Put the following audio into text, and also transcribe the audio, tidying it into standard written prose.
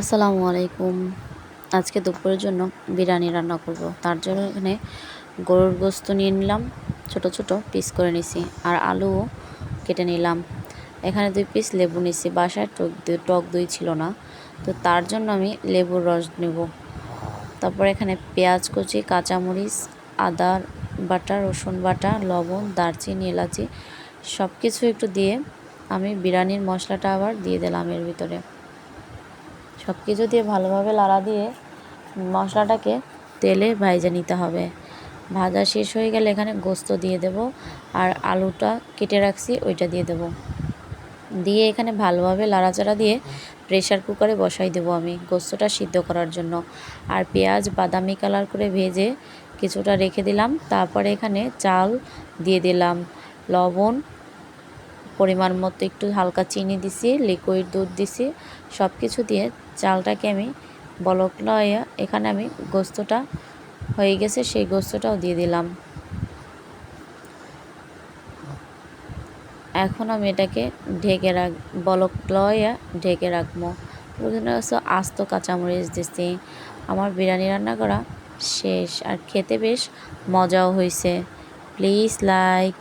আসসালামু আলাইকুম। আজকে দুপুরের জন্য বিরিয়ানি রান্না করব। তার জন্য এখানে গরুর গোশত নিয়ে নিলাম, ছোট ছোট পিস করে নিছি। আর আলুও কেটে নিলাম। এখানে 2 পিস লেবু নিছি। বাসায় টক দই ছিল না, তো তার জন্য আমি লেবুর রস নেব। তারপর এখানে পেঁয়াজ কুচি, কাঁচামরিচ, আদা বাটা, রসুন বাটা, লবণ, দারচিনি, এলাচি সব কিছু একটু দিয়ে আমি বিরিয়ানির মশলাটা আবার দিয়ে দিলাম এর ভিতরে। সব কিছু দিয়ে ভালোভাবে লাড়া দিয়ে মশলাটাকে তেলে ভাজা নিতে হবে। ভাজা শেষ হয়ে গেলে এখানে গোশত দিয়ে দেব, আর আলুটা কেটে রাখছি ওইটা দিয়ে দেব। দিয়ে এখানে ভালোভাবে লাড়াচাড়া দিয়ে প্রেশার কুকারে বসাই দেব আমি গোশতটা সিদ্ধ করার জন্য। আর পেঁয়াজ বাদামি কালার করে ভেজে কিছুটা রেখে দিলাম। তারপরে এখানে চাল দিয়ে দিলাম, লবণ পরিমাণ মতো, একটু হালকা চিনি দিছি, লিকুইড দুধ দিছি। সব কিছু দিয়ে চালটাকে আমি বলক লইয়া এখানে আমি গোশতটা হয়ে গেছে সেই গোশতটাও দিয়ে দিলাম। এখন আমি এটাকে বলক লইয়া ঢেকে রাখবো। ওখানে আস্ত কাঁচামরিচ দিছি। আমার বিরিয়ানি রান্না করা শেষ, আর খেতে বেশ মজাও হয়েছে। Please like.